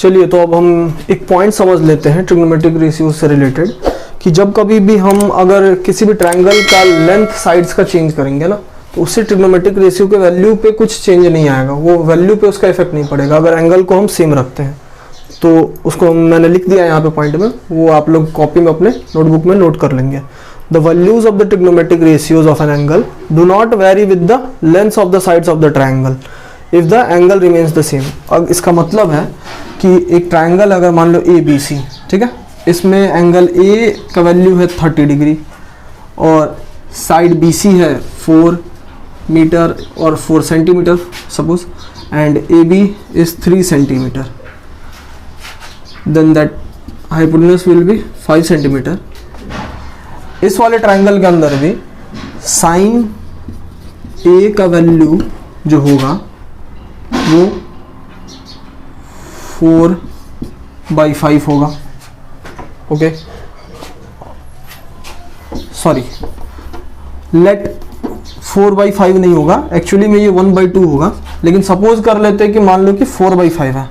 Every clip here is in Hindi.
चलिए तो अब हम एक पॉइंट समझ लेते हैं ट्रिग्नोमेट्रिक रेशियो से रिलेटेड, कि जब कभी भी हम अगर किसी भी ट्रायंगल का लेंथ साइड्स का चेंज करेंगे ना, तो उससे ट्रिग्नोमेट्रिक रेशियो के वैल्यू पे कुछ चेंज नहीं आएगा, वो वैल्यू पे उसका इफेक्ट नहीं पड़ेगा अगर एंगल को हम सेम रखते हैं। तो उसको मैंने लिख दिया यहाँ पे पॉइंट में, वो आप लोग कॉपी में अपने नोटबुक में नोट कर लेंगे। The values of the trigonometric ratios of an angle do not very with the length of the sides of the triangle if the angle remains the same. अब इसका मतलब है कि एक ट्रायंगल अगर मान लो ABC, ठीक है, इसमें एंगल A का वैल्यू है 30 डिग्री और साइड BC है 4 मीटर और 4 centimetre suppose, and AB is 3 centimetre, then that hypotenuse will be 5 centimetre. इस वाले ट्रायंगल के अंदर भी साइन A का वैल्यू जो होगा वो 4/5 होगा। ओके, सॉरी, लेट 4/5 नहीं होगा, एक्चुअली में ये 1/2 होगा, लेकिन सपोज कर लेते हैं कि मान लो कि 4/5 है,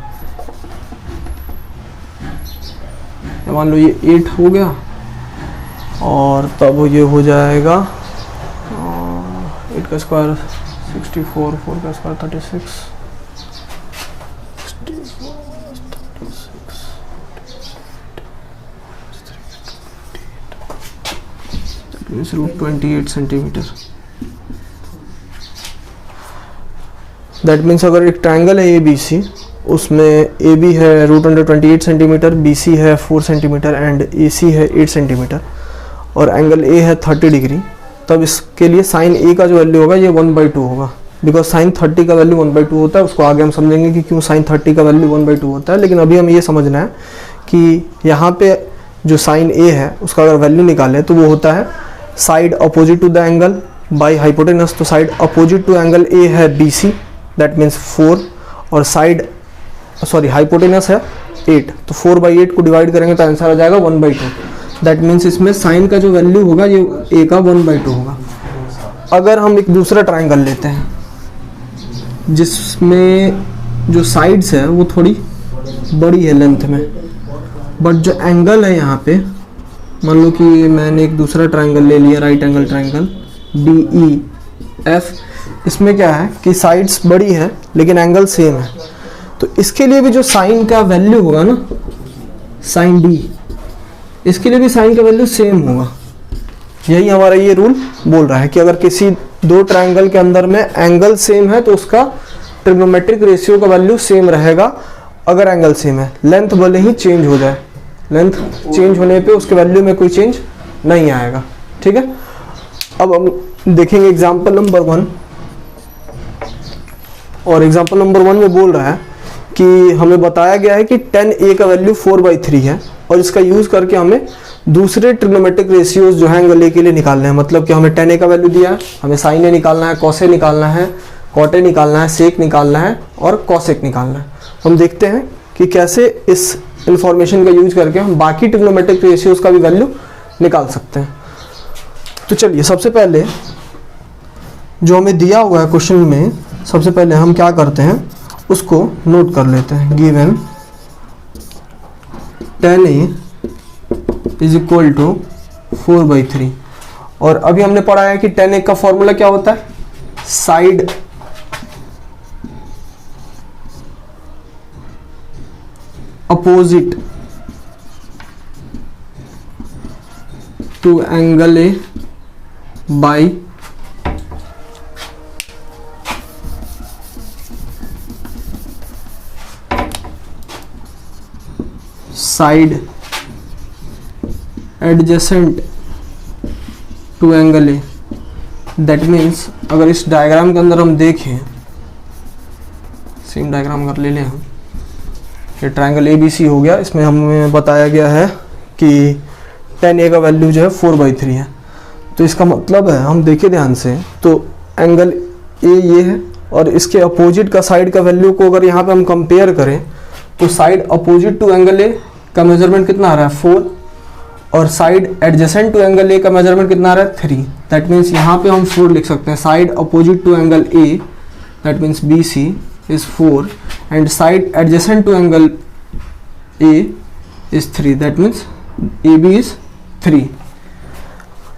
मान लो ये 8 हो गया, और तब ये हो जाएगा 8 का स्क्वायर 64, 4 का square 36, means √28 centimetre. That means अगर एक ट्रायंगल है ABC, उसमें AB है √28 सेंटीमीटर, BC है 4 सेंटीमीटर एंड AC है 8 सेंटीमीटर, और एंगल A है 30 डिग्री, तब इसके लिए साइन A का जो वैल्यू होगा ये 1/2 होगा, बिकॉज साइन 30 का वैल्यू 1/2 होता है। उसको आगे हम समझेंगे कि क्यों साइन 30 का वैल्यू 1/2 होता है, लेकिन अभी हम ये समझना है कि यहाँ पे जो साइन A है उसका अगर वैल्यू निकालें तो वो होता है side opposite to the angle by hypotenuse. तो side opposite to angle A है BC, दैट मीन्स 4, और साइड हाइपोटेनस है 8, तो 4/8 को डिवाइड करेंगे तो आंसर आ जाएगा 1/2। दैट मीन्स इसमें साइन का जो वैल्यू होगा ये A का 1/2 होगा। अगर हम एक दूसरा ट्रायंगल लेते हैं जिसमें जो साइड्स है वो थोड़ी बड़ी है लेंथ में, बट जो एंगल है यहाँ पे, मान लो कि मैंने एक दूसरा ट्रायंगल ले लिया, राइट एंगल ट्रायंगल DEF, इसमें क्या है कि साइड्स बड़ी है लेकिन एंगल सेम है, तो इसके लिए भी जो साइन का वैल्यू होगा ना, साइन D, इसके लिए भी साइन का वैल्यू सेम होगा। यही हमारा ये रूल बोल रहा है कि अगर किसी दो ट्रायंगल के अंदर में एंगल सेम है तो उसका ट्रिग्नोमेट्रिक रेशियो का वैल्यू सेम रहेगा अगर एंगल सेम है, लेंथ भले ही चेंज हो जाए, लेंथ चेंज होने पे उसके वैल्यू में कोई चेंज नहीं आएगा। ठीक है, अब हम देखेंगे एग्जांपल नंबर 1, और एग्जांपल नंबर 1 में बोल रहा है कि हमें बताया गया है कि tan A का वैल्यू 4/3 है, और इसका यूज करके हमें दूसरे ट्रिग्नोमेट्रिक रेशियोज जो है एंगल A के लिए निकालने हैं। मतलब कि हमें tan A का वैल्यू दिया है, हमें sin A निकालना है, cos A निकालना है, cot A निकालना है, sec निकालना है और cos A निकालना है। हम देखते हैं कि कैसे इस इंफॉर्मेशन का यूज करके हम बाकी ट्रिग्नोमेट्रिक रेशियोज का भी वैल्यू निकाल सकते हैं। तो चलिए, सबसे पहले जो हमें दिया हुआ है क्वेश्चन में, सबसे पहले हम क्या करते हैं उसको नोट कर लेते हैं। Given tan A is equal to 4/3, और अभी हमने पढ़ा है कि tan A का फॉर्मूला क्या होता है, side opposite to angle A by side adjacent to angle A। That means अगर इस डायग्राम के अंदर हम देखें, सेम डायग्राम कर ले लें हम, ये ट्रायंगल ABC हो गया, इसमें हमें बताया गया है कि tan A का वैल्यू जो है 4/3 है। तो इसका मतलब है, हम देखें ध्यान से, तो एंगल A ये है और इसके अपोजिट का साइड का वैल्यू को अगर यहाँ पे हम कंपेयर करें तो side opposite to angle A का मेजरमेंट कितना आ रहा है 4, और side adjacent to angle A का मेजरमेंट कितना आ रहा है 3। दैट मीन्स यहाँ पे हम 4 लिख सकते हैं। Side opposite to angle A, that means BC is 4, and side adjacent to angle A is 3, that means AB is 3।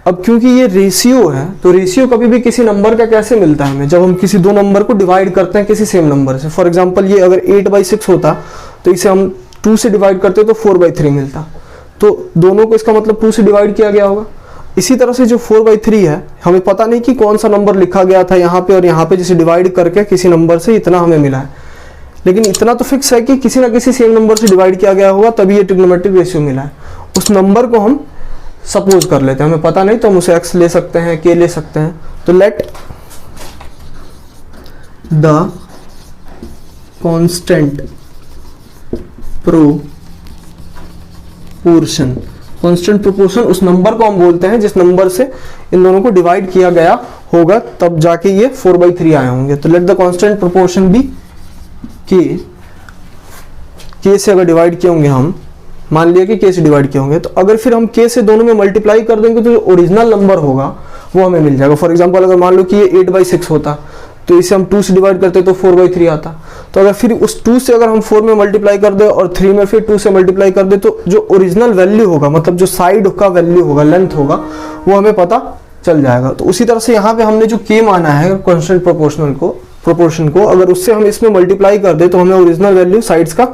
अब क्योंकि ये रेशियो है तो रेशियो कभी भी किसी नंबर का कैसे मिलता है हमें, जब हम किसी दो नंबर को डिवाइड करते हैं किसी सेम नंबर से। फॉर एग्जांपल ये अगर 8/6 होता तो इसे हम 2 से डिवाइड करते तो 4/3 मिलता, तो दोनों को इसका मतलब 2 से डिवाइड किया गया होगा। इसी तरह से जो 4/3 है, हमें पता नहीं कि कौन सा नंबर लिखा गया था यहाँ पे और यहाँ पे, जिसे डिवाइड करके किसी नंबर से इतना हमें मिला है, लेकिन इतना तो फिक्स है कि किसी ना किसी सेम नंबर से डिवाइड किया गया होगा तभी ये ट्रिग्नोमेट्रिक रेशियो मिला है। उस नंबर को हम सपोज कर लेते हैं, हमें पता नहीं तो हम उसे x ले सकते हैं, k ले सकते हैं। तो let the constant proportion, constant proportion उस नंबर को हम बोलते हैं जिस नंबर से इन दोनों को डिवाइड किया गया होगा तब जाके ये 4/3 आए होंगे। तो let the constant proportion be k से अगर डिवाइड किए होंगे, हम मान लिया कि k से डिवाइड किए होंगे, तो अगर फिर हम k से दोनों में मल्टीप्लाई कर देंगे तो जो ओरिजिनल नंबर होगा वो हमें मिल जाएगा। फॉर एग्जांपल अगर मान लो कि ये 8/6 होता तो इसे हम 2 से डिवाइड करते तो 4/3 आता। तो अगर फिर उस 2 से अगर हम 4 में मल्टीप्लाई कर दे और 3 में फिर 2 से मल्टीप्लाई कर दे तो जो ओरिजिनल वैल्यू होगा, मतलब जो साइड का वैल्यू होगा, लेंथ होगा, वो हमें पता चल जाएगा। तो उसी तरह से यहाँ पे हमने जो k माना है कांस्टेंट प्रोपोर्शन को, अगर उससे हम इसमें मल्टीप्लाई कर दे तो हमें ओरिजिनल वैल्यू साइड्स का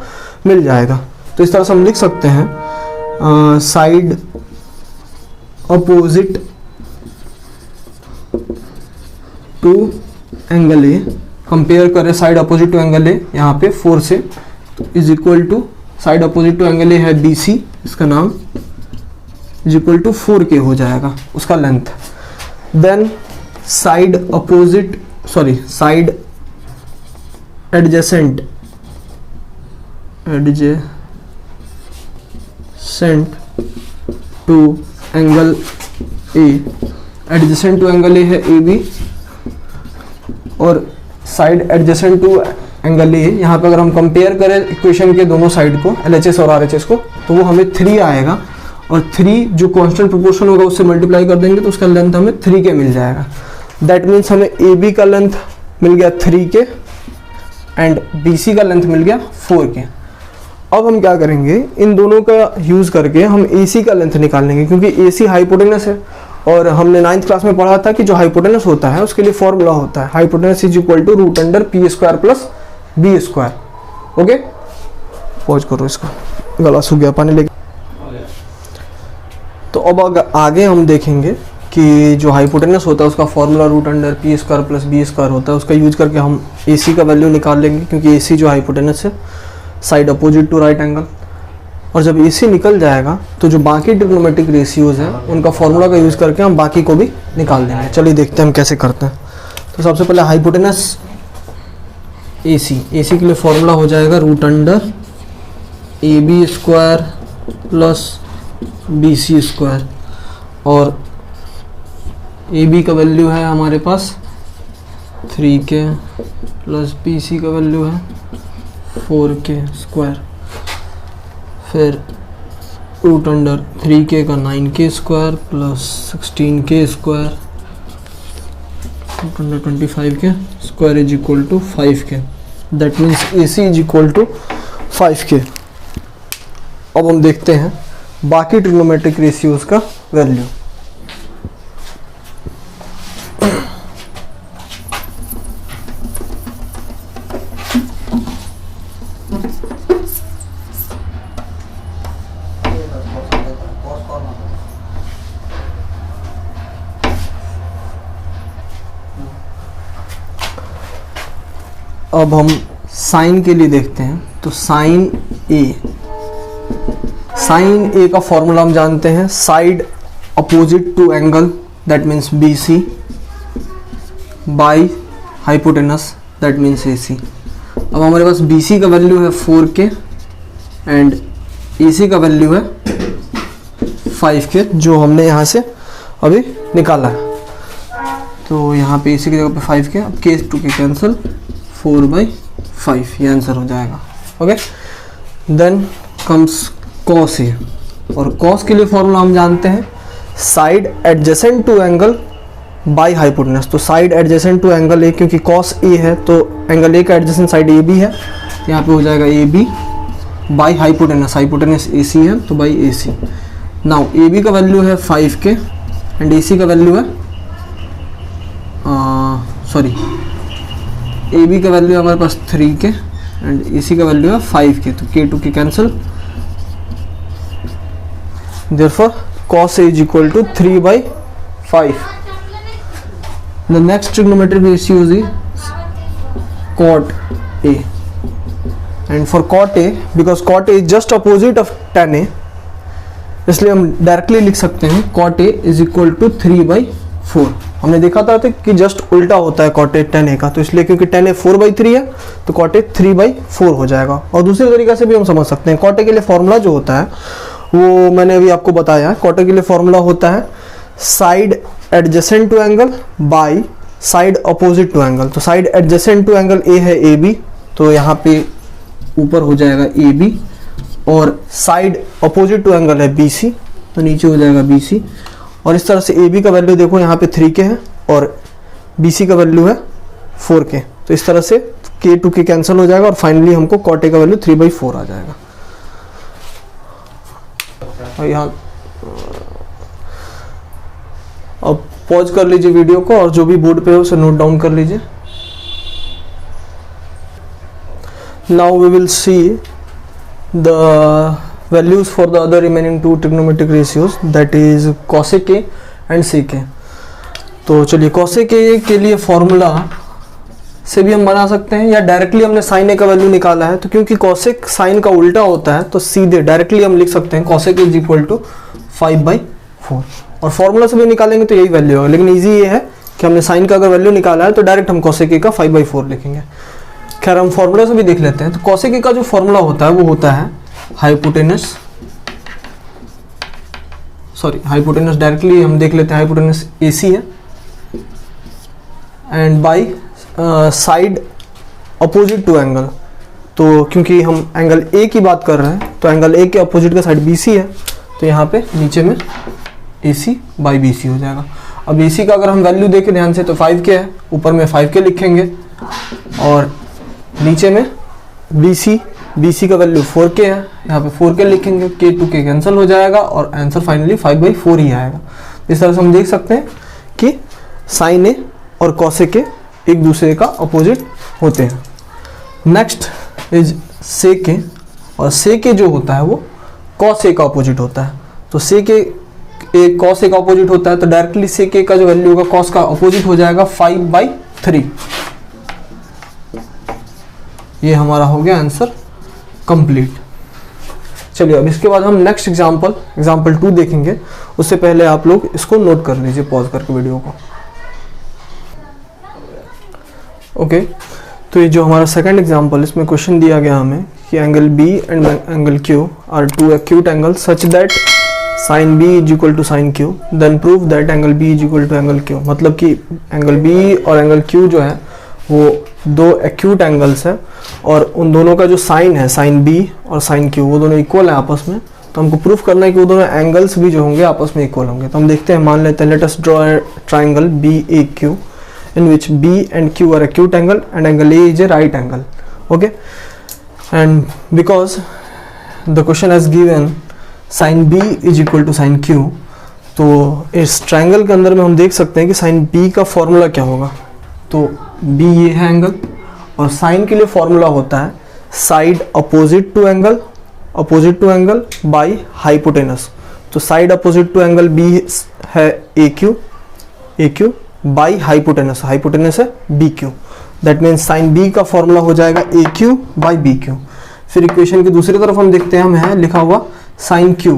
मिल जाएगा। तो इस तरह से हम लिख सकते हैं side opposite to angle A, compare करें side opposite to angle A यहाँ पे 4 से, is equal to side opposite to angle A है BC, इसका नाम, इज इक्वल टू 4K हो जाएगा उसका length. Then side adjacent to angle A, adjacent to angle A है AB, और side adjacent to angle A, यहाँ पे अगर हम कंपेयर करें इक्वेशन के दोनों साइड को, LHS और RHS को, तो वो हमें 3 आएगा, और 3 जो कांस्टेंट प्रोपोर्शन होगा उससे मल्टीप्लाई कर देंगे तो उसका लेंथ हमें 3K मिल जाएगा। दैट मीन्स हमें AB का लेंथ मिल गया 3K एंड BC का लेंथ मिल गया 4K। अब हम क्या करेंगे, इन दोनों का यूज़ करके हम AC का लेंथ निकालेंगे, क्योंकि AC हाइपोटेनस है और हमने 9th क्लास में पढ़ा था कि जो हाइपोटेनस होता है उसके लिए फॉर्मूला होता है hypotenuse is equal to √p² plus b²। Okay, pause करो इसको, गला सूख गया, पानी लेके। तो अब आगे हम देखेंगे कि जो हाइपोटेनस होता है उसका फॉर्मूला √p² प्लस b² होता है, उसका यूज करके हम AC का वैल्यू निकाल लेंगे, क्योंकि AC जो हाइपोटेनस है side opposite to right angle. और जब AC निकल जाएगा तो जो बाकी ट्रिग्नोमेट्रिक रेशियोज हैं उनका फॉर्मूला का यूज़ करके हम बाकी को भी निकाल देंगे। चलिए देखते हैं हम कैसे करते हैं। तो सबसे पहले हाइपोटेनस AC के लिए फॉर्मूला हो जाएगा √AB² प्लस BC², और AB का वैल्यू है हमारे पास 3K प्लस BC का वैल्यू है 4K², फिर √3K का 9K² प्लस 16K² √25K² is equal to 5K। That means AC is equal to 5K। अब हम देखते हैं बाकी ट्रिग्नोमेट्रिक रेशियोज का वैल्यू। अब हम साइन के लिए देखते हैं। तो साइन ए का फॉर्मूला हम जानते हैं, side opposite to angle that means BC by hypotenuse that means AC। अब हमारे पास BC का वैल्यू है 4K एंड AC का वैल्यू है 5K, जो हमने यहाँ से अभी निकाला है। तो यहाँ पे AC की जगह पे 5K, अब K टू K कैंसिल, 4/5 ये आंसर हो जाएगा। Okay, then comes cos A, और कॉस के लिए फॉर्मूला हम जानते हैं side adjacent to angle by hypotenuse. तो side adjacent to angle A, क्योंकि कॉस ए है तो एंगल ए का एडजेसेंट साइड AB है, यहाँ पे हो जाएगा AB by hypotenuse, hypotenuse AC है तो बाई AC। नाउ AB का वैल्यू है 5K एंड AC का वैल्यू है AB का वैल्यू है हमारे पास 3K एंड AC का वैल्यू है 5K, तो K to K cancel, therefore cos A is equal to 3/5. The next trigonometric ratio is cot A, and for cot A, because cot A is just opposite of tan A, इसलिए हम डायरेक्टली लिख सकते हैं cot A is equal to 3/4। हमने देखा था कि जस्ट उल्टा होता है cot A tan A का, तो इसलिए क्योंकि tan A 4/3 है तो cot A 3/4 हो जाएगा। और दूसरे तरीके से भी हम समझ सकते हैं, cot A के लिए फॉर्मूला जो होता है वो मैंने अभी आपको बताया। cot A के लिए फॉर्मूला होता है side adjacent to angle by side opposite to angle. तो side adjacent to angle A है AB, तो यहाँ पे ऊपर हो जाएगा AB, और साइड अपोजिट टू एंगल है BC, तो नीचे हो जाएगा BC। और इस तरह से AB का वैल्यू देखो यहाँ पे 3K है और BC का वैल्यू है 4K, तो इस तरह से K to K कैंसिल हो जाएगा और फाइनली हमको cot A का वैल्यू 3/4 आ जाएगा। और यहाँ अब पॉज कर लीजिए वीडियो को और जो भी बोर्ड पे है उसे नोट डाउन कर लीजिए। Now we will see the values for the other remaining two trigonometric ratios, that is cosec A and sec A। तो चलिए cosec A के लिए फॉर्मूला से भी हम बना सकते हैं या डायरेक्टली हमने sin A का वैल्यू निकाला है, तो क्योंकि cosec sin का उल्टा होता है तो सीधे डायरेक्टली हम लिख सकते हैं cosec A is equal to 5/4, और फॉर्मूला से भी निकालेंगे तो यही वैल्यू होगा। लेकिन इजी ये है कि हमने साइन का अगर वैल्यू निकाला है तो डायरेक्ट हम cosec A का 5/4 लिखेंगे। खैर हम फॉर्मूला से भी देख लेते हैं। तो cosec A का जो फॉर्मूला होता है वो होता है हाइपोटेनस डायरेक्टली हम देख लेते हैं, हाइपोटेनस AC है and by side opposite to angle. तो क्योंकि हम एंगल A की बात कर रहे हैं तो एंगल A के अपोजिट का साइड BC है, तो यहाँ पे नीचे में AC बाई BC हो जाएगा। अब AC का अगर हम वैल्यू देखें ध्यान से तो 5K है, ऊपर में 5K लिखेंगे और नीचे में BC का वैल्यू 4K है, यहाँ पे 4K लिखेंगे, K to K कैंसिल हो जाएगा और आंसर फाइनली 5/4 ही आएगा। इस तरह से हम देख सकते हैं कि साइन A और cosec A एक दूसरे का अपोजिट होते हैं। नेक्स्ट इज sec A, और sec A जो होता है वो cos A का अपोजिट होता है। तो sec A cos A का अपोजिट होता है, तो डायरेक्टली sec A का जो वैल्यू होगा cos का अपोजिट हो जाएगा 5/3। ये हमारा हो गया आंसर कंप्लीट। चलिए अब इसके बाद हम नेक्स्ट एग्जांपल 2 देखेंगे। उससे पहले आप लोग इसको नोट कर लीजिए पॉज करके वीडियो को। ओके, तो ये जो हमारा सेकंड एग्जांपल, इसमें क्वेश्चन दिया गया हमें कि angle B and angle Q are two acute angle such that sin B is equal to sin Q, then prove that angle B is equal to angle Q। मतलब कि एंगल B और एंगल Q जो है वो दो एक्यूट एंगल्स है और उन दोनों का जो साइन है, साइन B और साइन Q, वो दोनों इक्वल है आपस में। तो हमको प्रूफ करना है कि वो दोनों एंगल्स भी जो होंगे आपस में इक्वल होंगे। तो हम देखते हैं, मान लेते हैं let us draw a triangle BAQ in which B and Q are acute angle and angle A is a right angle. Okay, and because the question has given sin B is equal to sin Q, तो इस ट्राइंगल के अंदर में हम देख सकते हैं कि sin B का फॉर्मूला क्या होगा। तो B ये है एंगल, और sin के लिए फॉर्मूला होता है side opposite to angle by hypotenuse. तो side opposite to angle B है AQ बाई हाइपोटेनस है BQ। That means sine B का फॉर्मूला हो जाएगा AQ बाई BQ। फिर इक्वेशन की दूसरी तरफ हम देखते हैं, हम है लिखा हुआ साइन Q,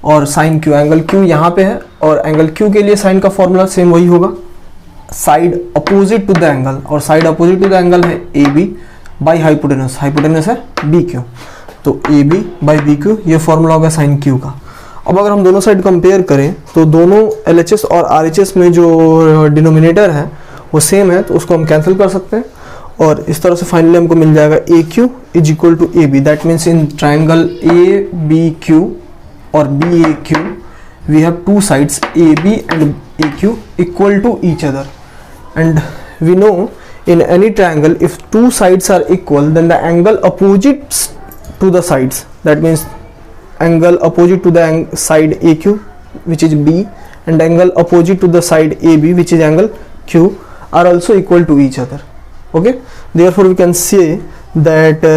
और साइन Q एंगल Q यहाँ पे है, और एंगल Q के लिए साइन का फॉर्मूला सेम वही होगा side opposite to the angle, और side opposite to the angle है AB बाई हाइपोटेनस है BQ। तो AB बाई BQ ये फॉर्मूला होगा साइन Q का। अब अगर हम दोनों साइड कंपेयर करें तो दोनों LHS और RHS में जो डिनोमिनेटर है वो सेम है, तो उसको हम कैंसिल कर सकते हैं और इस तरह से फाइनली हमको मिल जाएगा AQ is equal to AB। That means in triangle ABQ और BAQ we have two sides AB and AQ equal to each other, and we know in any triangle if two sides are equal then the angle opposite to the sides, that means angle opposite to the side AQ which is B and angle opposite to the side AB which is angle Q are also equal to each other. Okay, therefore we can say that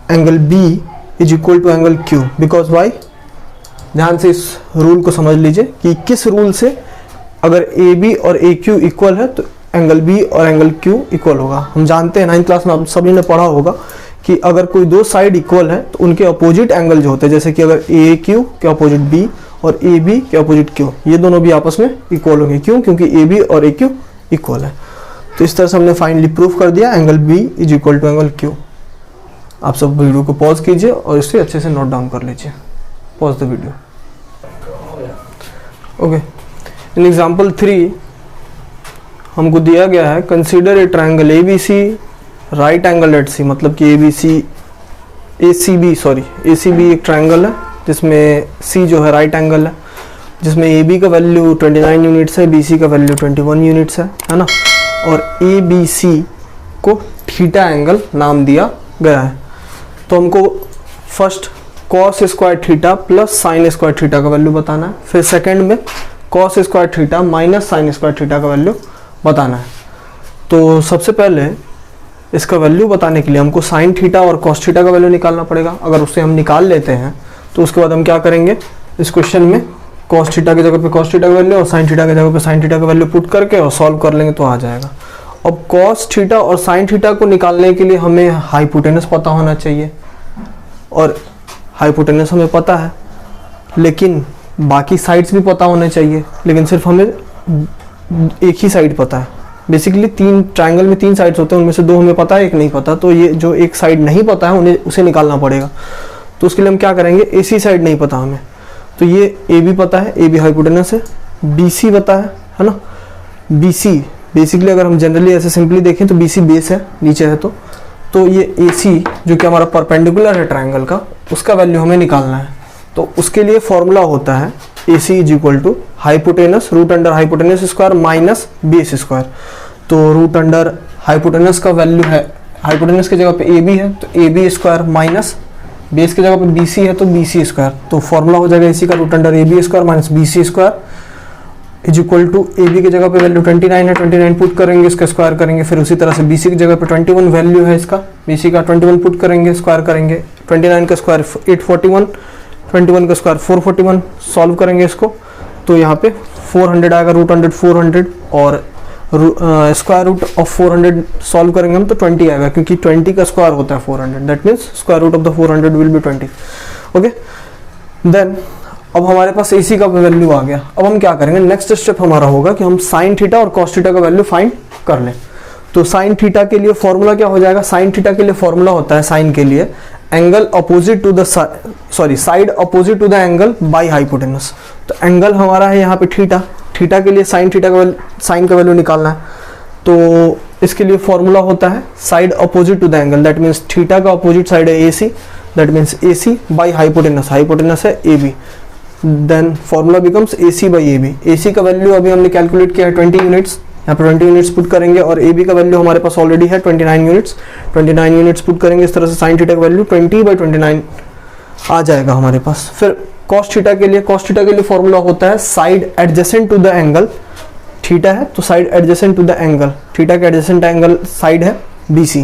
angle B is equal to angle Q because why? ध्यान से इस रूल को समझ लीजिए कि किस रूल से अगर AB और AQ इक्वल है तो एंगल B और एंगल Q इक्वल होगा। हम जानते हैं 9th क्लास में आप सभी ने पढ़ा होगा कि अगर कोई दो साइड इक्वल है तो उनके अपोजिट एंगल जो होते हैं, जैसे कि अगर AQ के अपोजिट B और AB के अपोजिट Q, ये दोनों भी आपस में इक्वल होंगे। क्यों? क्योंकि AB और AQ इक्वल है। तो इस तरह से हमने फाइनली प्रूफ कर दिया angle B is equal to angle Q। आप सब वीडियो को पॉज कीजिए और इसे अच्छे से नोट डाउन कर लीजिए। Pause the video. Okay, in example 3 हमको दिया गया है consider a triangle ABC right angle at C, मतलब कि ACB एक ट्रायंगल है जिसमें C जो है राइट एंगल है, जिसमें AB का वैल्यू 29 यूनिट्स है, BC का वैल्यू 21 यूनिट्स है ना, और ABC को थीटा एंगल नाम दिया गया है। तो हमको first cos square theta plus sine square theta का वैल्यू बताना है, फिर सेकंड में cos square theta minus sine square theta का वैल्यू बताना है। तो सबसे पहले इसका वैल्यू बताने के लिए हमको साइन थीटा और cos थीटा का वैल्यू निकालना पड़ेगा। अगर उससे हम निकाल लेते हैं तो उसके बाद हम क्या करेंगे, इस क्वेश्चन में cos थीटा की जगह पे cos थीटा का वैल्यू और साइन थीटा की जगह पे साइन थीटा का वैल्यू पुट करके और सॉल्व कर लेंगे तो आ जाएगा। अब cos थीटा और साइन थीटा को निकालने के लिए हमें हाइपोटेनस पता होना चाहिए, और हाइपोटेनस हमें पता है, लेकिन बाकी साइड्स भी पता होने चाहिए, लेकिन सिर्फ हमें एक ही साइड पता है। बेसिकली ट्रायंगल में 3 साइड्स होते हैं, उनमें से 2 हमें पता है, एक नहीं पता। तो ये जो एक साइड नहीं पता है उसे निकालना पड़ेगा। तो उसके लिए हम क्या करेंगे, AC साइड नहीं पता हमें, तो ये AB पता है, AB हाइपोटेनस है, BC पता है ना। BC बेसिकली अगर हम जनरली ऐसे सिंपली देखें तो BC बेस है, नीचे है। तो ये AC जो कि हमारा परपेंडिकुलर है ट्रायंगल का, उसका वैल्यू हमें निकालना है। तो उसके लिए फॉर्मूला होता है AC is equal to hypotenuse root under hypotenuse square minus base square. तो रूट अंडर हाइपोटेनस का वैल्यू है, हाइपोटेनस की जगह पे AB है तो AB स्क्वायर माइनस बेस की जगह पे BC है तो BC स्क्वायर। तो फॉर्मूला हो जाएगा AC का root under AB square minus BC square is equal to AB की जगह पे वैल्यू 29 है, 29 पुट करेंगे, इसका स्क्वायर करेंगे। फिर उसी तरह से BC की जगह पे 21 वैल्यू है इसका, BC का 21 पुट करेंगे, स्क्वायर करेंगे। 29 का स्क्वायर 841, 21 का स्क्वायर 441, सॉल्व करेंगे इसको तो यहाँ पे 400 आएगा, रूट अंडर 400 और स्क्वायर रूट ऑफ 400 सॉल्व करेंगे हम तो 20 आएगा, क्योंकि 20 का स्क्वायर होता है 400, that means square root of the 400 will be 20। Okay, then अब हमारे पास AC का वैल्यू आ गया। अब हम क्या करेंगे, नेक्स्ट स्टेप हमारा होगा कि हम साइन थीटा और cos थीटा का वैल्यू फाइंड कर लें। तो साइन थीटा के लिए फॉर्मूला क्या हो जाएगा, साइन थीटा के लिए फॉर्मूला होता है साइन के लिए angle opposite to the side opposite to the angle by hypotenuse. तो एंगल हमारा है यहाँ पे थीटा, थीटा के लिए साइन थीटा का साइन का वैल्यू निकालना है। तो इसके लिए फॉर्मूला होता है side opposite to the angle, that means theta का अपोजिट साइड है AC, that means AC by hypotenuse, hypotenuse है AB। Then formula becomes AC by AB। AC का वैल्यू अभी हमने कैलकुलेट किया है 20 यूनिट्स, यहाँ पे 20 यूनिट्स पुट करेंगे, और AB का वैल्यू हमारे पास ऑलरेडी है 29 यूनिट्स, 29 यूनिट्स पुट करेंगे। इस तरह से साइन थीटा का वैल्यू 20/29 आ जाएगा हमारे पास। फिर cos थीटा के लिए फॉर्मूला होता है side adjacent to the angle, theta है तो side adjacent to the angle, theta का एडजेसेंट एंगल साइड है BC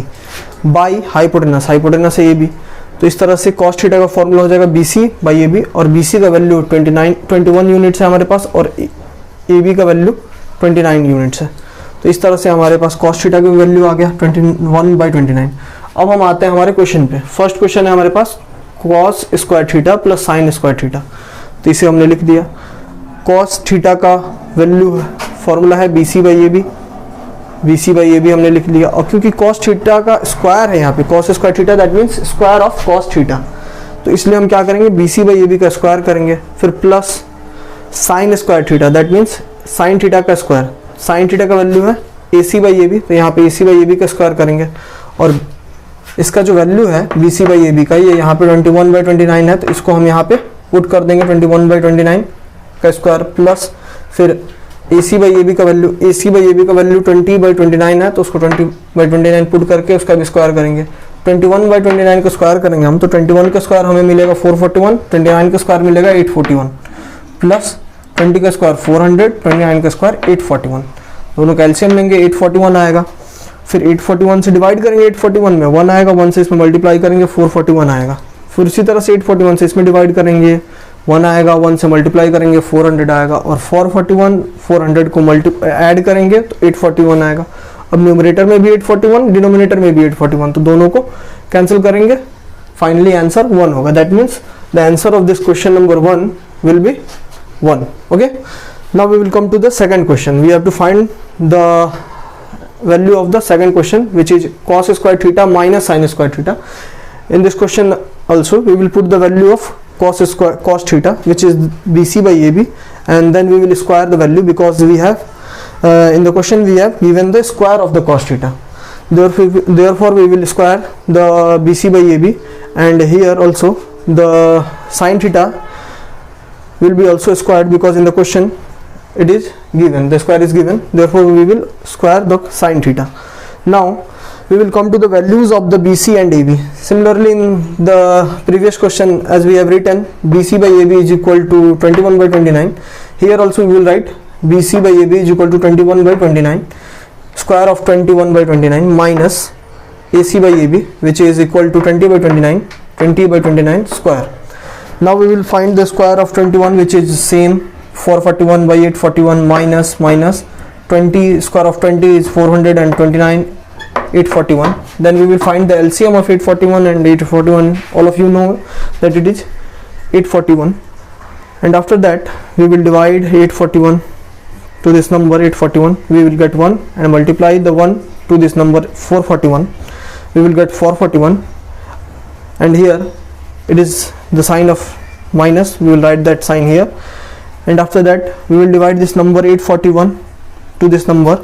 बाई हाइपोटेनस, हाइपोटेनस है AB। तो इस तरह से cos थीटा का फॉर्मूला हो जाएगा BC बाई AB, और BC का वैल्यू 21 यूनिट्स है हमारे पास, और AB का वैल्यू 29 यूनिट्स है। तो इस तरह से हमारे पास cos थीटा का वैल्यू आ गया 21/29। अब हम आते हैं हमारे क्वेश्चन पे। फर्स्ट क्वेश्चन है हमारे पास cos square theta plus sine square theta, तो इसे हमने लिख दिया। cos थीटा का वैल्यू फॉर्मूला है BC by AB, BC by AB हमने लिख लिया। और क्योंकि cos थीटा का स्क्वायर है यहाँ पे, cos square theta that means square of cos theta, तो इसलिए हम क्या करेंगे, BC बाई AB का स्क्वायर करेंगे, फिर plus sine square theta that means sign theta का स्क्वायर, साइन थीटा का वैल्यू है AC बाई AB, तो यहाँ पे AC बाई AB का स्क्वायर करेंगे, और इसका जो वैल्यू है BC बाई AB का, ये यहाँ पे 21/29 है, तो इसको हम यहाँ पे पुट कर देंगे 21/29 का स्क्वायर, प्लस फिर AC बाई AB का वैल्यू, AC बाई AB का वैल्यू 20/29 है, तो उसको 20/29 पुट करके उसका भी स्क्वायर करेंगे। 21/29 का स्क्वायर करेंगे हम, तो 21 का स्क्वायर हमें मिलेगा 441, 29 का स्क्वायर मिलेगा 841, प्लस 20 का स्क्वायर 400, 29 का स्क्वायर 841, दोनों कैल्शियम लेंगे 841 आएगा। फिर 841 से डिवाइड करेंगे, 841 में 1 आएगा, 1 से इसमें मल्टीप्लाई करेंगे 441 आएगा। फिर उसी तरह से 841 से इसमें डिवाइड करेंगे, 1 आएगा, 1 से मल्टीप्लाई करेंगे 400 आएगा, और 441 400 को ऐड करेंगे तो 841 आएगा। अब न्यूमरेटर में भी 841, डिनोमिनेटर में भी 841, तो दोनों को कैंसिल करेंगे, फाइनली आंसर 1 होगा। That means the answer of this question number 1 will be 1। Okay, now we will come to the second question. We have to find the value of the second question, which is cos square theta minus sin square theta. In this question also we will put the value of cos theta, which is BC by AB, and then we will square the value, because we have in the question we have given the square of the cos theta. Therefore we will square the BC by AB, and here also the sin theta will be also squared, because in the question it is given, the square is given, therefore we will square the sin theta. Now we will come to the values of the BC and AB. Similarly, in the previous question, as we have written BC by AB is equal to 21/29, here also we will write BC by AB is equal to 21/29, square of 21/29 minus AC by AB, which is equal to 20/29, 20/29 square. Now we will find the square of 21, which is same, 441/841 minus 20, square of 20 is 400, and 29 841. Then we will find the LCM of 841 and 841. All of you know that it is 841, and after that we will divide 841 to this number 841, we will get 1, and multiply the 1 to this number 441, we will get 441, and here it is the sign of minus, we will write that sign here. And after that we will divide this number 841 to this number,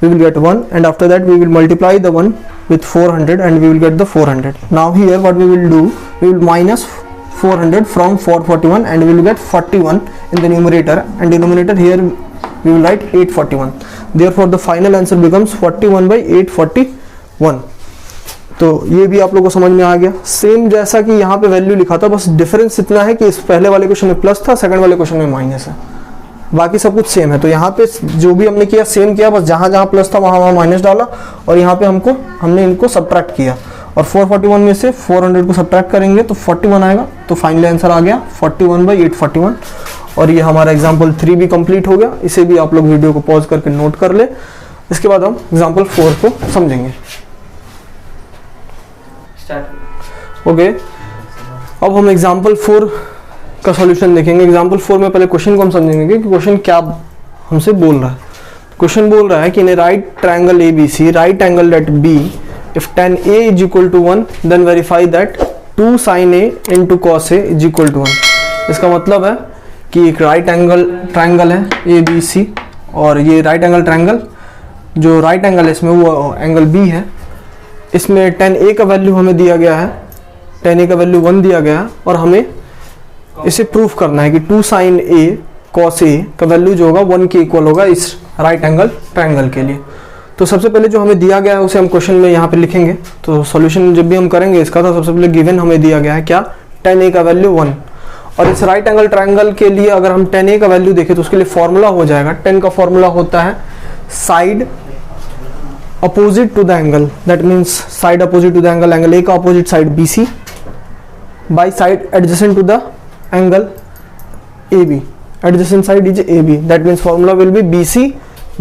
we will get 1, and after that we will multiply the 1 with 400, and we will get the 400. Now here what we will do, we will minus 400 from 441, and we will get 41 in the numerator, and denominator here we will write 841. Therefore the final answer becomes 41/841. तो ये भी आप लोगों को समझ में आ गया, सेम जैसा कि यहाँ पे वैल्यू लिखा था, बस डिफरेंस इतना है कि इस पहले वाले क्वेश्चन में प्लस था, सेकंड वाले क्वेश्चन में माइनस है, बाकी सब कुछ सेम है। तो यहाँ पे जो भी हमने किया सेम किया, बस जहाँ जहाँ प्लस था वहाँ माइनस डाला, और यहाँ पे हमने इनको सब्ट्रैक्ट किया, और 441 में से 400 को सब्ट्रैक्ट करेंगे तो 41 आएगा। तो फाइनली आंसर आ गया 41/841। और ये हमारा एग्जाम्पल 3 भी कंप्लीट हो गया। इसे भी आप लोग वीडियो को पॉज करके नोट कर ले, इसके बाद हम एग्जाम्पल 4 को समझेंगे। ओके, अब हम एग्जाम्पल 4 का सॉल्यूशन देखेंगे। एग्जाम्पल 4 में पहले क्वेश्चन को हम समझेंगे कि क्वेश्चन क्या हमसे बोल रहा है। क्वेश्चन बोल रहा है कि in a right triangle ABC, right angle at B, if tan A is equal to 1, then verify that 2 sin A into cos A is equal to 1। इसका मतलब है कि एक राइट एंगल ट्रायंगल है ABC, और ये राइट एंगल ट्रायंगल, जो राइट एंगल है इसमें वो एंगल B है। इसमें tan A का वैल्यू हमें दिया गया है, tan A का वैल्यू 1 दिया गया है, और हमें इसे प्रूफ करना है कि 2 sin A cos A का वैल्यू जो होगा 1 के इक्वल होगा इस राइट एंगल ट्रायंगल के लिए। तो सबसे पहले जो हमें दिया गया है उसे हम क्वेश्चन में यहाँ पे लिखेंगे। तो सॉल्यूशन जब भी हम करेंगे इसका, तो सबसे पहले गिवन हमें दिया गया है क्या, tan A का वैल्यू 1, और इस राइट एंगल ट्रायंगल के लिए अगर हम tan A का वैल्यू देखें तो उसके लिए फॉर्मूला हो जाएगा, tan का फॉर्मूला होता है side opposite to the angle, that means side opposite to the angle, angle A का opposite side BC by side adjacent to the angle AB, adjacent side is AB, that means formula will be BC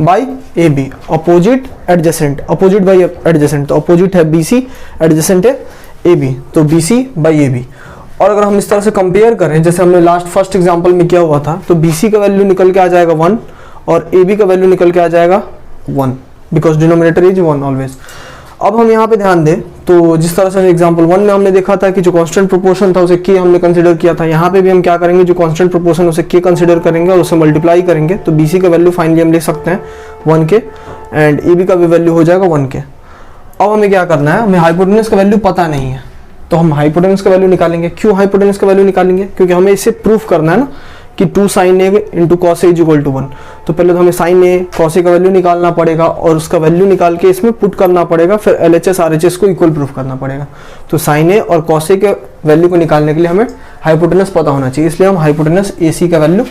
by AB, opposite adjacent, opposite by adjacent, तो opposite है BC, adjacent है AB, तो BC by AB। और अगर हम इस तरह से कंपेयर करें जैसे हमने लास्ट फर्स्ट एग्जांपल में किया हुआ था, तो BC का वैल्यू निकल के आ जाएगा 1 और AB का वैल्यू निकल के आ जाएगा 1, बिकॉज डिनोमिनेटर इज 1 ऑलवेज। अब हम यहाँ पे ध्यान दें तो जिस तरह से एग्जांपल 1 में हमने देखा था कि जो कांस्टेंट प्रोपोर्शन था उसे के हमने कंसीडर किया था, यहाँ पे भी हम क्या करेंगे, जो कांस्टेंट प्रोपोर्शन उसे के कंसीडर करेंगे और उसे मल्टीप्लाई करेंगे, तो BC का वैल्यू फाइनली हम लिख सकते हैं 1 के, एंड AB का भी वैल्यू हो जाएगा 1 के। अब हमें क्या करना है, हमें हाइपोटेनस का वैल्यू पता नहीं है, तो हम हाइपोटेनस का वैल्यू निकालेंगे। क्यों हाइपोटेनस का वैल्यू निकालेंगे, क्योंकि हमें इसे प्रूफ करना है ना कि 2 sin a into cos A is equal to 1। तो पहले तो हमें sin a cos a का वैल्यू निकालना पड़ेगा और उसका वैल्यू निकाल के इसमें पुट करना पड़ेगा, फिर LHS RHS को इक्वल प्रूफ करना पड़ेगा। तो sin a और cos a के वैल्यू को निकालने के लिए हमें हाइपोटेनस पता होना चाहिए, इसलिए हम हाइपोटेनस AC का वैल्यू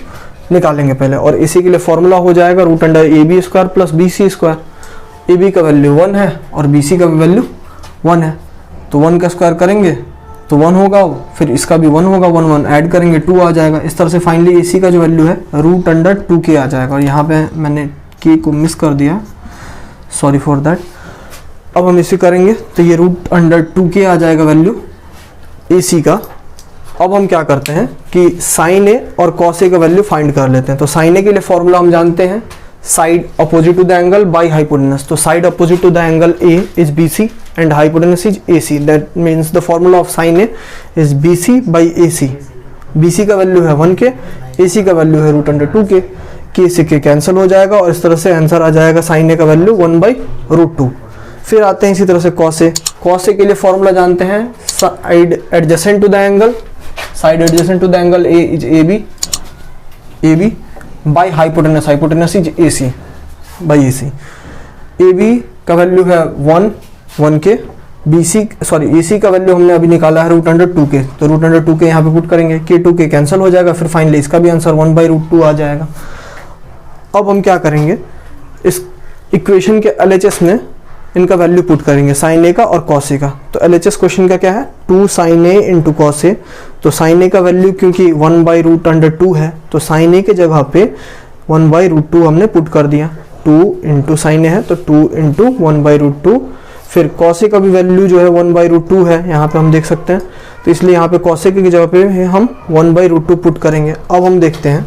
निकालेंगे पहले। और AC के लिए फॉर्मूला हो जाएगा root under AB square plus BC square. AB का वैल्यू 1 है और BC का वैल्यू 1 है, तो 1 का स्क्वायर करेंगे तो 1 होगा, फिर इसका भी 1 होगा, 1 1 ऐड करेंगे 2 आ जाएगा। इस तरह से फाइनली AC का जो वैल्यू है रूट अंडर 2k आ जाएगा। और यहाँ पे मैंने k को मिस कर दिया, सॉरी फॉर दैट। अब हम इसे करेंगे तो ये रूट अंडर 2k आ जाएगा वैल्यू AC का। अब हम क्या करते हैं कि sin a और cos a का वैल्यू फाइंड कर लेते हैं। तो sin a के लिए फॉर्मूला हम जानते हैं, side opposite to the angle by hypotenuse. तो side opposite to the angle A is BC and hypotenuse is AC. That means the formula of sin A is BC by AC. BC का वैल्यू है 1k, AC का वैल्यू है रूट अंडर 2k। k से k कैंसिल हो जाएगा और इस तरह से आंसर आ जाएगा sin A का वैल्यू 1 बाई रूट 2। फिर आते हैं इसी तरह से cos A। cos A के लिए फॉर्मूला जानते हैं, side adjacent to the angle, side adjacent to the angle A is AB by hypotenuse, hypotenuse is AC by AC। AB का वैल्यू है 1k, AC का वैल्यू हमने अभी निकाला है रूट अंडर 2k, तो रूट अंडर 2k यहाँ पे पुट करेंगे, k 2k कैंसिल हो जाएगा, फिर फाइनली इसका भी आंसर 1 बाई रूट 2 आ जाएगा। अब हम क्या करेंगे, इस इक्वेशन के LHS में इनका वैल्यू पुट करेंगे, sin a का और cos a का। तो LHS क्वेश्चन का क्या है, 2 sin a into cos a। तो sin a का वैल्यू क्योंकि 1 बाई रूट अंडर 2 है, तो sin a के जगह पे 1 बाई रूट 2 हमने पुट कर दिया। 2 इंटू sin a है तो 2 इंटू 1 बाई रूट 2। फिर cos a का भी वैल्यू जो है 1 बाई रूट 2 है, यहाँ पे हम देख सकते हैं, तो इसलिए यहाँ पे cos a की जगह पे हम 1 बाई रूट 2 पुट करेंगे। अब हम देखते हैं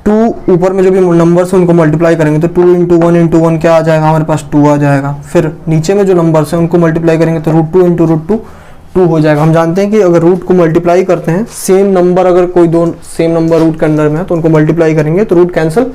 2 ऊपर में जो भी नंबर्स हैं उनको मल्टीप्लाई करेंगे, तो 2 इंटू 1 इंटू 1 क्या आ जाएगा, हमारे पास 2 आ जाएगा। फिर नीचे में जो नंबर्स हैं उनको मल्टीप्लाई करेंगे तो रूट 2 इंटू रूट 2 2 हो जाएगा। हम जानते हैं कि अगर रूट को मल्टीप्लाई करते हैं, सेम नंबर अगर कोई दो सेम नंबर रूट के अंदर में है तो उनको मल्टीप्लाई करेंगे तो रूट कैंसिल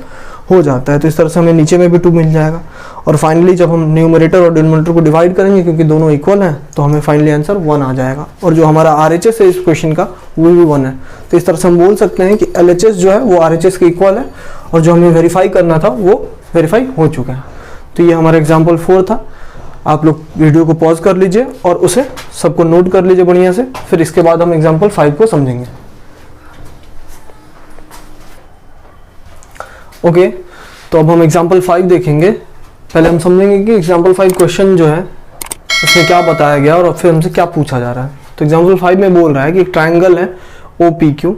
हो जाता है। तो इस तरह से हमें नीचे में भी 2 मिल जाएगा। और फाइनली जब हम न्यूमरेटर और डिनोमिनेटर को डिवाइड करेंगे, क्योंकि दोनों इक्वल हैं, तो हमें फाइनली आंसर 1 आ जाएगा। और जो हमारा RHS है इस क्वेश्चन का वो भी 1 है। तो इस तरह से हम बोल सकते हैं कि LHS जो है वो RHS के इक्वल है और जो हमें वेरीफाई करना था वो वेरीफाई हो चुका है। तो ये हमारा एग्जाम्पल 4 था। आप लोग वीडियो को पॉज कर लीजिए और उसे सबको नोट कर लीजिए बढ़िया से, फिर इसके बाद हम एग्जाम्पल 5 को समझेंगे। ओके, तो अब हम एग्जाम्पल 5 देखेंगे। पहले हम समझेंगे कि एग्जाम्पल 5 क्वेश्चन जो है उसमें क्या बताया गया और फिर हमसे क्या पूछा जा रहा है। तो एग्जाम्पल 5 में बोल रहा है कि एक ट्राइंगल है OPQ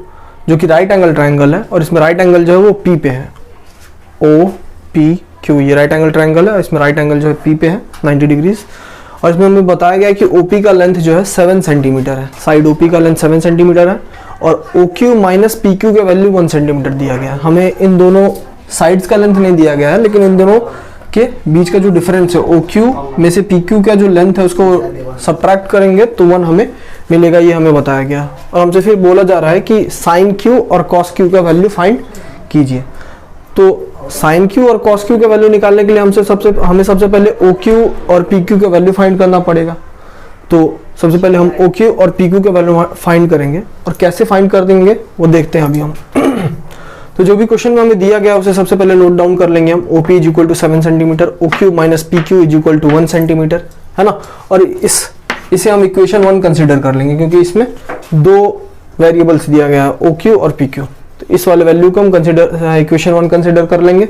जो कि राइट एंगल ट्राइंगल है और इसमें राइट एंगल जो है वो P पे है। OPQ ये राइट एंगल ट्राइंगल है, इसमें राइट एंगल जो है P पे है 90 डिग्रीज। और इसमें हमें बताया गया कि OP का लेंथ जो है 7 सेंटीमीटर है, साइड OP का लेंथ 7 सेंटीमीटर है और OQ माइनस PQ का वैल्यू 1 सेंटीमीटर दिया गया है। हमें इन दोनों साइड्स का लेंथ नहीं दिया गया है, लेकिन इन दोनों के बीच का जो डिफरेंस है OQ में से PQ का जो लेंथ है उसको सब्ट्रैक्ट करेंगे तो 1 हमें मिलेगा, ये हमें बताया गया। और हमसे फिर बोला जा रहा है कि sin Q और cos Q का वैल्यू फाइंड कीजिए। तो sin Q और cos Q का वैल्यू निकालने के लिए हमें सबसे पहले OQ और PQ का वैल्यू फाइंड करना पड़ेगा। तो सबसे पहले हम OQ और PQ का वैल्यू फाइंड करेंगे और कैसे फाइंड कर देंगे वो देखते हैं अभी हम। तो जो भी क्वेश्चन में हमें दिया गया उसे सबसे पहले नोट डाउन कर लेंगे हम। OP is equal to 7 centimetre, OQ minus PQ is equal to 1 centimetre, है ना। और इसे हम इक्वेशन 1 कंसीडर कर लेंगे क्योंकि इसमें 2 वेरिएबल्स दिया गया है OQ और PQ। तो इस वाले वैल्यू को हम इक्वेशन 1 कंसीडर कर लेंगे।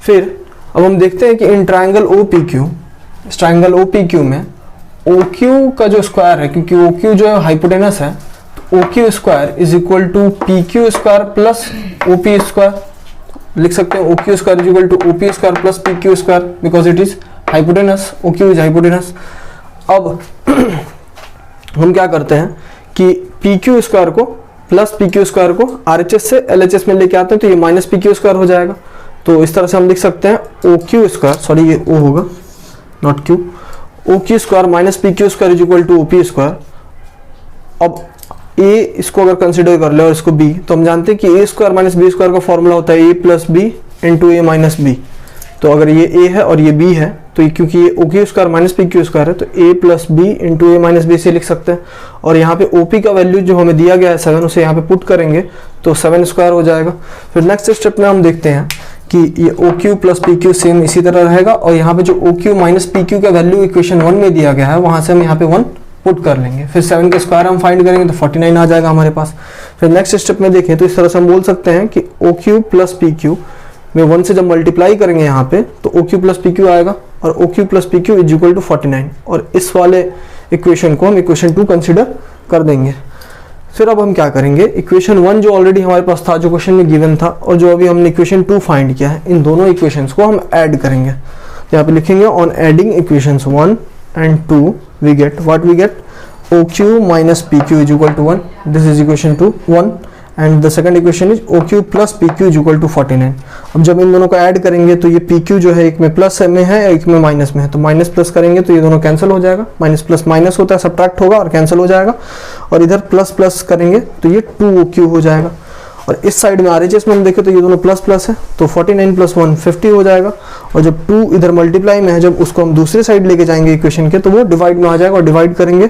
फिर अब हम देखते हैं कि इन ट्राइंगल OPQ, इस ट्राइंगल OPQ में OQ का जो स्क्वायर है, क्योंकि OQ जो है हाइपोटेनस है, तो OQ square is equal to PQ square plus OP square. लिख सकते हैं OQ square is equal to OP square plus PQ square because it is hypotenuse, OQ is hypotenuse. अब हम क्या करते हैं कि PQ स्क्वायर को प्लस PQ स्क्वायर को RHS से LHS में लेके आते हैं, तो ये माइनस PQ स्क्वायर हो जाएगा। तो इस तरह से हम लिख सकते हैं OQ स्क्वायर, सॉरी ये O होगा not Q, OQ square minus PQ square is equal to OP square. अब A इसको अगर कंसिडर कर ले और इसको B, तो हम जानते हैं कि A square minus B square का फॉर्मूला होता है A plus B into A minus B। तो अगर ये a है और ये b है तो ये क्योंकि ये OQ square minus PQ square है तो a plus b into a minus b से लिख सकते हैं। और यहाँ पे OP का वैल्यू जो हमें दिया गया है 7, उसे यहाँ पे पुट करेंगे तो 7 स्क्वायर हो जाएगा। फिर नेक्स्ट स्टेप में हम देखते हैं कि ये OQ प्लस PQ सेम इसी तरह रहेगा और यहाँ पे जो OQ माइनस PQ का वैल्यू इक्वेशन 1 में दिया गया है वहाँ से हम यहाँ पे 1 पुट कर लेंगे। फिर 7 का स्क्वायर हम फाइंड करेंगे तो 49 आ जाएगा हमारे पास। फिर नेक्स्ट स्टेप में देखें तो इस तरह से हम बोल सकते हैं कि OQ प्लस PQ में 1 से जब मल्टीप्लाई करेंगे यहाँ पे तो OQ प्लस PQ आएगा और OQ plus PQ is equal to 49 और इस वाले इक्वेशन को हम इक्वेशन 2 कंसिडर कर देंगे। फिर अब हम क्या करेंगे, इक्वेशन 1 जो ऑलरेडी हमारे पास था, जो क्वेश्चन में गिवन था, और जो अभी हमने इक्वेशन 2 फाइंड किया है, इन दोनों इक्वेशंस को हम ऐड करेंगे। यहाँ पे लिखेंगे on adding equations 1 and 2 we get what we get OQ minus PQ is equal to 1, this is equation 1 and the second equation is OQ plus PQ is equal to 49। अब जब इन दोनों को ऐड करेंगे तो ये PQ जो है एक में प्लस में है एक में माइनस में है, तो माइनस प्लस करेंगे तो ये दोनों कैंसिल हो जाएगा, माइनस प्लस माइनस होता है सब्ट्रैक्ट होगा और कैंसिल हो जाएगा, और इधर प्लस प्लस करेंगे तो ये 2OQ हो जाएगा। और इस साइड में RHS में हम देखें तो ये दोनों प्लस प्लस है तो 49 प्लस 1 50 हो जाएगा, और जब 2 इधर मल्टीप्लाई में है जब उसको हम दूसरी साइड लेके जाएंगे इक्वेशन के तो वो डिवाइड में आ जाएगा, और डिवाइड करेंगे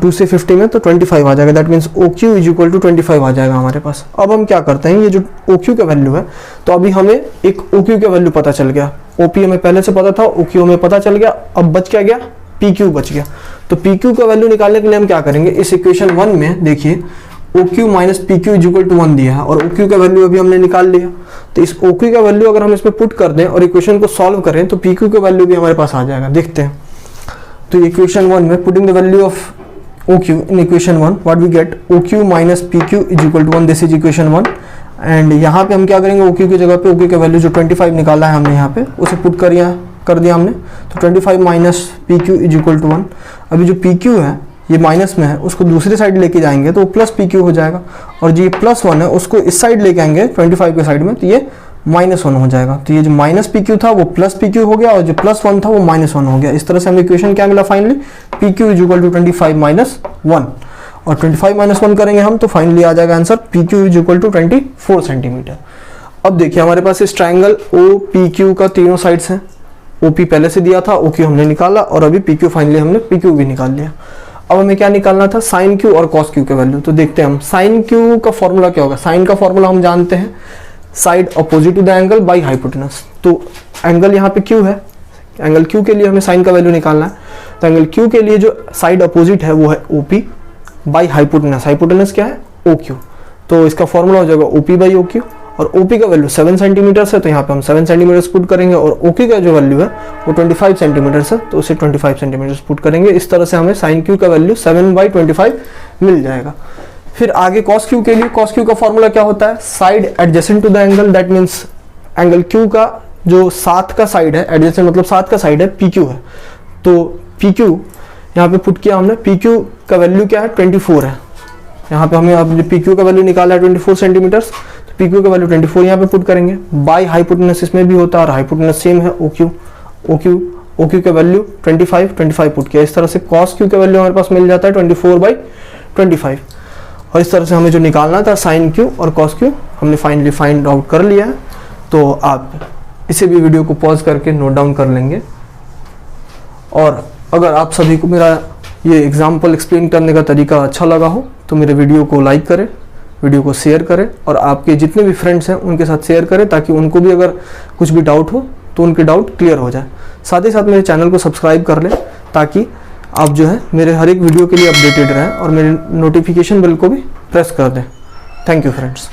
2 से 50 में तो 25 आ जाएगा। That means OQ is equal to 25 आ जाएगा हमारे पास। अब हम क्या करते हैं, ये जो OQ का वैल्यू है तो अभी हमें एक OQ का वैल्यू पता चल गया, OP हमें पहले से पता था, OQ हमें पता चल गया, अब बच क्या गया, PQ बच गया। तो PQ का वैल्यू निकालने के लिए हम क्या करेंगे, इस इक्वेशन 1 में देखिए OQ minus PQ is equal to 1 दिया है और OQ का वैल्यू अभी हमने निकाल लिया, तो इस OQ का वैल्यू अगर हम इसमें पुट कर दें और इक्वेशन को सॉल्व करें तो PQ का वैल्यू भी हमारे पास आ जाएगा। देखते हैं, तो इक्वेशन 1 में putting the value of OQ in equation 1 what we get OQ minus PQ is equal to 1, this is equation 1 and यहाँ पे हम क्या करेंगे, OQ की जगह पे OQ का वैल्यू जो 25 निकाला है हमने यहाँ पे उसे पुट कर दिया हमने, तो 25 minus PQ is equal to 1। अभी जो PQ है ये माइनस में है उसको दूसरी साइड लेके जाएंगे तो प्लस PQ हो जाएगा, और जो ये प्लस 1 है उसको इस साइड लेके आएंगे 25 के साइड में तो ये -1 हो जाएगा। तो ये जो माइनस PQ था वो प्लस PQ हो गया और जो प्लस 1 था वो -1 हो गया। इस तरह से हमें इक्वेशन क्या मिला finally, PQ is equal to 25 minus 1, और 25 माइनस 1 करेंगे हम तो फाइनली आ जाएगा answer PQ is equal to 24 centimetre. अब देखिए हमारे पास इस ट्राइंगल OPQ का तीनों साइड्स हैं, OP पहले से दिया था, OQ हमने निकाला और अभी PQ फाइनली हमने PQ भी निकाल लिया। अब हमें क्या निकालना था, साइन Q और कॉस Q का वैल्यू। तो देखते हैं हम साइन Q का फॉर्मूला क्या होगा। साइन का फॉर्मूला हम जानते हैं, side opposite to the angle by hypotenuse. तो एंगल यहाँ पे Q है, एंगल Q के लिए हमें साइन का वैल्यू निकालना है, तो एंगल Q के लिए जो साइड अपोजिट है वो है OP बाई हाइपोटेनस। हाइपोटेनस क्या है, OQ, तो इसका फॉर्मूला हो जाएगा OP बाई OQ, और OP का वैल्यू 7 सेंटीमीटर है तो यहाँ पे हम 7 सेंटीमीटर पुट करेंगे, और OQ का जो वैल्यू है वो 25 सेंटीमीटर है तो उसे 25 सेंटीमीटर पुट करेंगे। इस तरह से हमें साइन Q का वैल्यू 7/25 मिल जाएगा। फिर आगे cos Q के लिए, cos Q का फॉर्मूला क्या होता है, side adjacent to the angle, that means angle Q का जो साथ का साइड है, एडजेसेंट मतलब साथ का साइड है PQ है, तो PQ यहाँ पे पुट किया हमने, PQ का वैल्यू क्या है 24 है, यहाँ पे हमें अब PQ का वैल्यू निकाला है 24 सेंटीमीटर, तो PQ का वैल्यू 24 यहाँ पे पुट करेंगे। बाई हाइपोटेनस इसमें भी होता है और हाइपोटेनस सेम है OQ का वैल्यू 25 पुट किया। इस तरह से cos Q का वैल्यू हमारे पास मिल जाता है 24/25, और इस तरह से हमें जो निकालना था साइन Q और cos Q हमने फाइनली फाइंड आउट कर लिया है। तो आप इसे भी वीडियो को पॉज करके नोट डाउन कर लेंगे, और अगर आप सभी को मेरा ये एग्जाम्पल एक्सप्लेन करने का तरीका अच्छा लगा हो तो मेरे वीडियो को लाइक करें, वीडियो को शेयर करें, और आपके जितने भी फ्रेंड्स हैं उनके साथ शेयर करें ताकि उनको भी अगर कुछ भी डाउट हो तो उनके डाउट क्लियर हो जाए। साथ ही साथ मेरे चैनल को सब्सक्राइब कर लें ताकि आप जो है मेरे हर एक वीडियो के लिए अपडेटेड रहें, और मेरे नोटिफिकेशन बेल को भी प्रेस कर दें। Thank you friends.